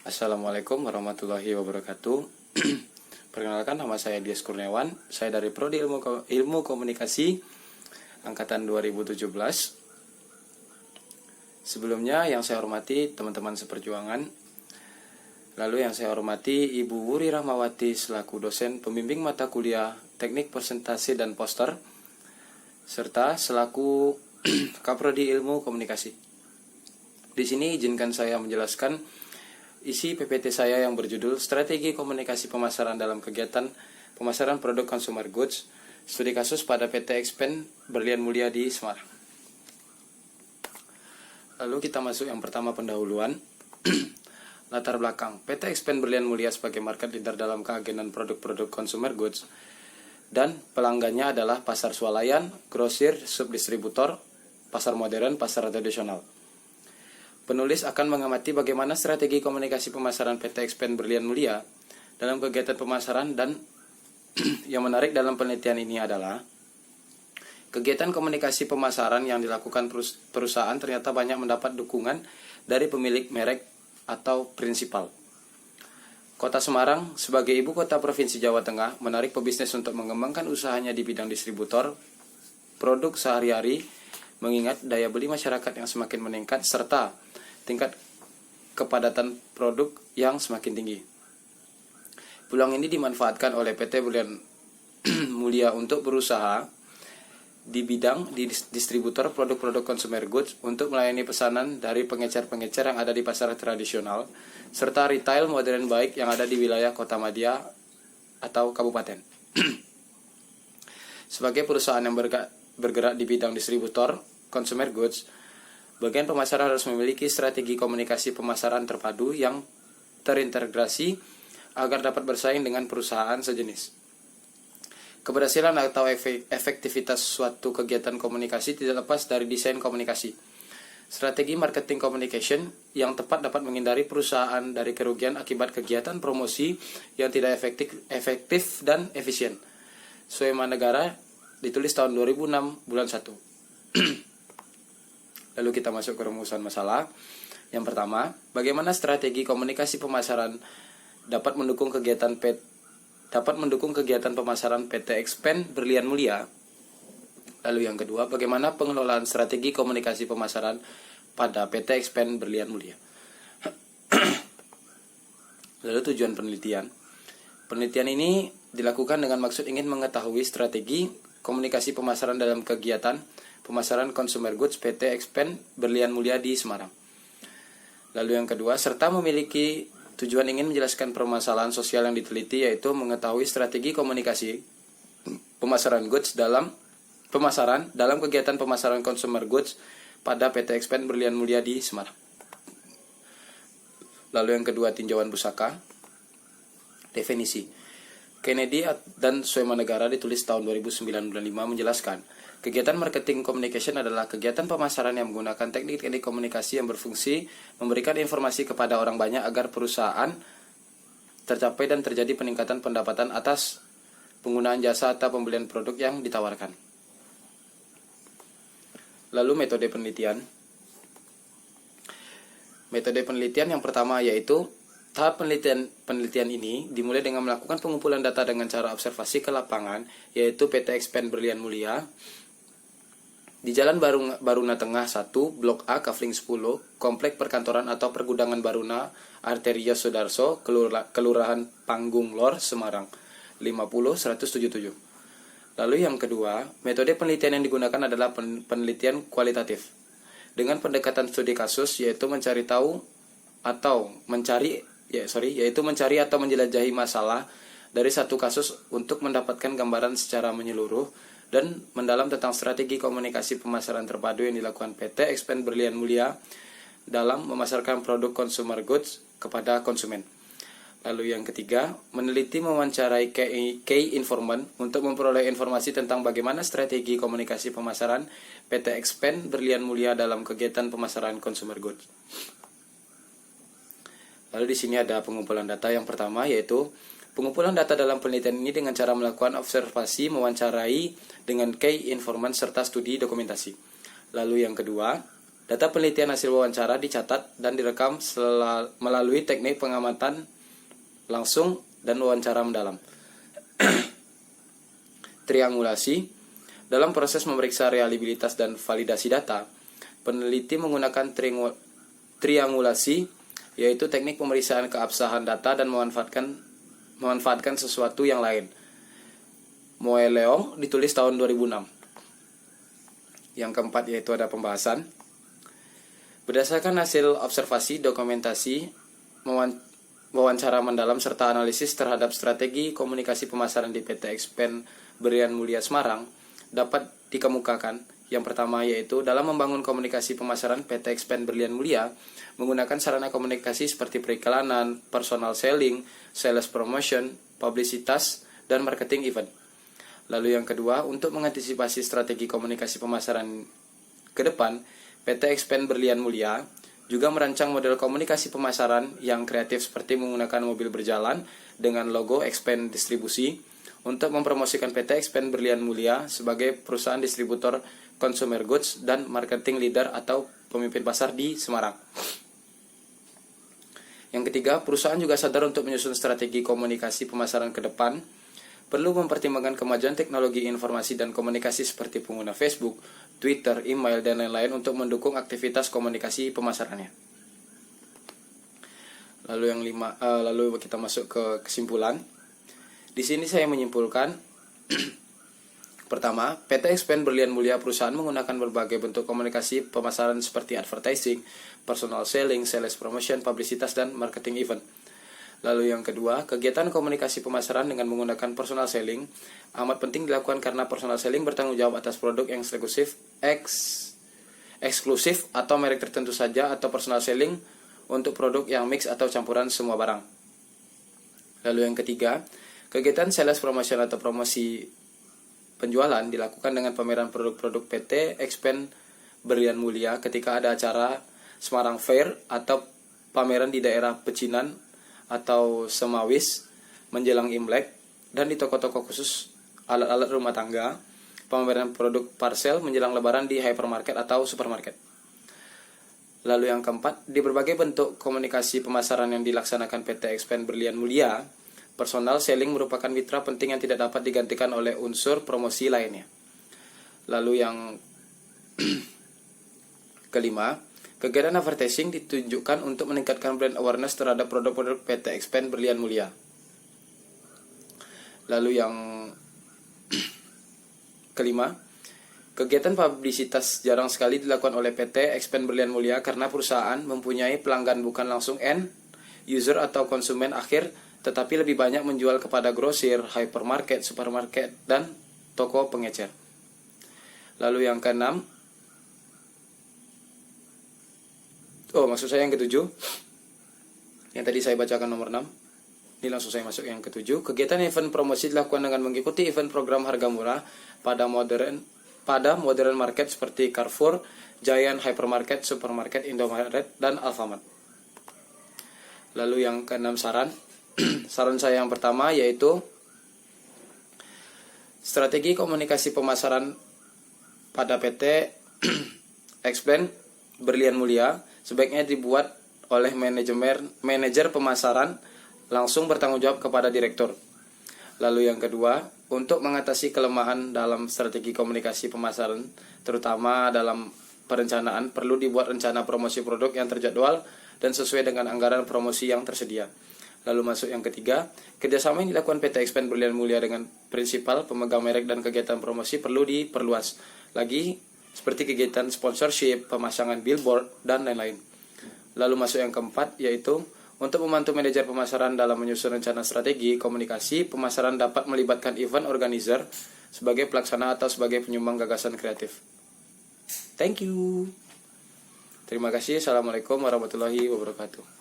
Assalamualaikum warahmatullahi wabarakatuh. Perkenalkan, nama saya Dias Kurniawan. Saya dari Prodi Ilmu Komunikasi angkatan 2017. Sebelumnya yang saya hormati teman-teman seperjuangan. Lalu yang saya hormati Ibu Wuri Rahmawati selaku dosen pembimbing mata kuliah Teknik Presentasi dan Poster serta selaku Kaprodi Ilmu Komunikasi. Di sini izinkan saya menjelaskan isi PPT saya yang berjudul Strategi Komunikasi Pemasaran dalam Kegiatan Pemasaran Produk Consumer Goods, studi kasus pada PT Expand Berlian Mulia di Semarang. Lalu kita masuk yang pertama, pendahuluan. Latar belakang, PT Expand Berlian Mulia sebagai market leader dalam keagenan produk-produk consumer goods dan pelanggannya adalah pasar swalayan, grosir, subdistributor, pasar modern, pasar tradisional. Penulis akan mengamati bagaimana strategi komunikasi pemasaran PT Expand Berlian Mulia dalam kegiatan pemasaran, dan yang menarik dalam penelitian ini adalah kegiatan komunikasi pemasaran yang dilakukan perusahaan ternyata banyak mendapat dukungan dari pemilik merek atau prinsipal. Kota Semarang sebagai ibu kota Provinsi Jawa Tengah menarik pebisnis untuk mengembangkan usahanya di bidang distributor produk sehari-hari, mengingat daya beli masyarakat yang semakin meningkat serta tingkat kepadatan produk yang semakin tinggi. Peluang ini dimanfaatkan oleh PT Berlian Mulia untuk berusaha di bidang distributor produk-produk consumer goods untuk melayani pesanan dari pengecer-pengecer yang ada di pasar tradisional serta retail modern baik yang ada di wilayah Kota Madya atau kabupaten. Sebagai perusahaan yang bergerak di bidang distributor consumer goods, bagian pemasaran harus memiliki strategi komunikasi pemasaran terpadu yang terintegrasi agar dapat bersaing dengan perusahaan sejenis. Keberhasilan atau efektivitas suatu kegiatan komunikasi tidak lepas dari desain komunikasi. Strategi marketing communication yang tepat dapat menghindari perusahaan dari kerugian akibat kegiatan promosi yang tidak efektif dan efisien. Swema Negara, ditulis tahun 2006 bulan 1. Lalu kita masuk ke rumusan masalah. Yang pertama, bagaimana strategi komunikasi pemasaran dapat mendukung kegiatan pemasaran PT Expand Berlian Mulia. Lalu yang kedua, bagaimana pengelolaan strategi komunikasi pemasaran pada PT Expand Berlian Mulia. Lalu tujuan penelitian. Penelitian ini dilakukan dengan maksud ingin mengetahui strategi komunikasi pemasaran dalam kegiatan pemasaran consumer goods PT Expand Berlian Mulia di Semarang. Lalu yang kedua, serta memiliki tujuan ingin menjelaskan permasalahan sosial yang diteliti, yaitu mengetahui strategi komunikasi pemasaran goods dalam kegiatan pemasaran consumer goods pada PT Expand Berlian Mulia di Semarang. Lalu yang kedua, tinjauan pusaka. Definisi. Kennedy dan Swema Negara, ditulis tahun 2009 bulan 5, menjelaskan kegiatan marketing communication adalah kegiatan pemasaran yang menggunakan teknik-teknik komunikasi yang berfungsi memberikan informasi kepada orang banyak agar perusahaan tercapai dan terjadi peningkatan pendapatan atas penggunaan jasa atau pembelian produk yang ditawarkan. Lalu metode penelitian. Metode penelitian yang pertama yaitu tahap penelitian ini dimulai dengan melakukan pengumpulan data dengan cara observasi ke lapangan, yaitu PT Expand Berlian Mulia di Jalan Baruna Tengah 1, Blok A, Kafling 10, Komplek Perkantoran atau Pergudangan Baruna, Arteria Sodarso, Kelurahan Panggung Lor, Semarang, 50177. Lalu yang kedua, metode penelitian yang digunakan adalah penelitian kualitatif dengan pendekatan studi kasus, yaitu mencari atau menjelajahi masalah dari satu kasus untuk mendapatkan gambaran secara menyeluruh dan mendalam tentang strategi komunikasi pemasaran terpadu yang dilakukan PT Expand Berlian Mulia dalam memasarkan produk consumer goods kepada konsumen. Lalu yang ketiga, meneliti mewawancarai key informant untuk memperoleh informasi tentang bagaimana strategi komunikasi pemasaran PT Expand Berlian Mulia dalam kegiatan pemasaran consumer goods. Lalu di sini ada pengumpulan data yang pertama, yaitu pengumpulan data dalam penelitian ini dengan cara melakukan observasi, mewawancarai dengan key informant serta studi dokumentasi. Lalu yang kedua, Data penelitian hasil wawancara dicatat dan direkam melalui teknik pengamatan langsung dan wawancara mendalam. Triangulasi. Dalam proses memeriksa reliabilitas dan validasi data, peneliti menggunakan triangulasi, yaitu teknik pemeriksaan keabsahan data dan memanfaatkan sesuatu yang lain. Moe-Leong ditulis tahun 2006. Yang keempat yaitu ada pembahasan. Berdasarkan hasil observasi, dokumentasi, wawancara mendalam serta analisis terhadap strategi komunikasi pemasaran di PT Expen Berlian Mulia Semarang dapat dikemukakan. Yang pertama yaitu dalam membangun komunikasi pemasaran, PT Expen Berlian Mulia menggunakan sarana komunikasi seperti periklanan, personal selling, sales promotion, publisitas, dan marketing event. Lalu yang kedua, untuk mengantisipasi strategi komunikasi pemasaran ke depan, PT Expen Berlian Mulia juga merancang model komunikasi pemasaran yang kreatif seperti menggunakan mobil berjalan dengan logo Expen Distribusi untuk mempromosikan PT Expen Berlian Mulia sebagai perusahaan distributor consumer goods dan marketing leader atau pemimpin pasar di Semarang. Yang ketiga, perusahaan juga sadar untuk menyusun strategi komunikasi pemasaran ke depan perlu mempertimbangkan kemajuan teknologi informasi dan komunikasi seperti pengguna Facebook, Twitter, email, dan lain-lain untuk mendukung aktivitas komunikasi pemasarannya. Lalu kita masuk ke kesimpulan. Di sini saya menyimpulkan, pertama, PT Expen Berlian Mulia perusahaan menggunakan berbagai bentuk komunikasi pemasaran seperti advertising, personal selling, sales promotion, publisitas, dan marketing event. Lalu yang kedua, kegiatan komunikasi pemasaran dengan menggunakan personal selling amat penting dilakukan karena personal selling bertanggung jawab atas produk yang eksklusif atau merek tertentu saja, atau personal selling untuk produk yang mix atau campuran semua barang. Lalu yang ketiga, kegiatan sales promotion atau promosi penjualan dilakukan dengan pameran produk-produk PT Expen Berlian Mulia ketika ada acara Semarang Fair atau pameran di daerah Pecinan atau Semawis menjelang Imlek, dan di toko-toko khusus alat-alat rumah tangga, pameran produk parcel menjelang lebaran di hypermarket atau supermarket. Lalu yang keempat, di berbagai bentuk komunikasi pemasaran yang dilaksanakan PT Expen Berlian Mulia, personal selling merupakan mitra penting yang tidak dapat digantikan oleh unsur promosi lainnya. Lalu yang kelima, kegiatan advertising ditunjukkan untuk meningkatkan brand awareness terhadap produk-produk PT Expen Berlian Mulia. Lalu yang kelima, kegiatan publisitas jarang sekali dilakukan oleh PT Expen Berlian Mulia karena perusahaan mempunyai pelanggan bukan langsung end user atau konsumen akhir, tetapi lebih banyak menjual kepada grosir, hypermarket, supermarket, dan toko pengecer. Lalu yang keenam, maksud saya yang ketujuh, yang tadi saya bacakan nomor 6, ini langsung saya masuk yang ketujuh. Kegiatan event promosi dilakukan dengan mengikuti event program harga murah pada modern market seperti Carrefour, Giant, Hypermarket, Supermarket, Indomaret, dan Alfamart. Lalu yang keenam, saran saya yang pertama yaitu strategi komunikasi pemasaran pada PT Expen Berlian Mulia sebaiknya dibuat oleh manajer pemasaran langsung bertanggung jawab kepada direktur. Lalu yang kedua, untuk mengatasi kelemahan dalam strategi komunikasi pemasaran, terutama dalam perencanaan, perlu dibuat rencana promosi produk yang terjadwal dan sesuai dengan anggaran promosi yang tersedia. Lalu masuk yang ketiga, kerjasama yang dilakukan PT Expen Berlian Mulia dengan prinsipal, pemegang merek, dan kegiatan promosi perlu diperluas lagi, seperti kegiatan sponsorship, pemasangan billboard, dan lain-lain. Lalu masuk yang keempat, yaitu untuk membantu manajer pemasaran dalam menyusun rencana strategi komunikasi pemasaran dapat melibatkan event organizer sebagai pelaksana atau sebagai penyumbang gagasan kreatif. Thank you. Terima kasih. Assalamualaikum warahmatullahi wabarakatuh.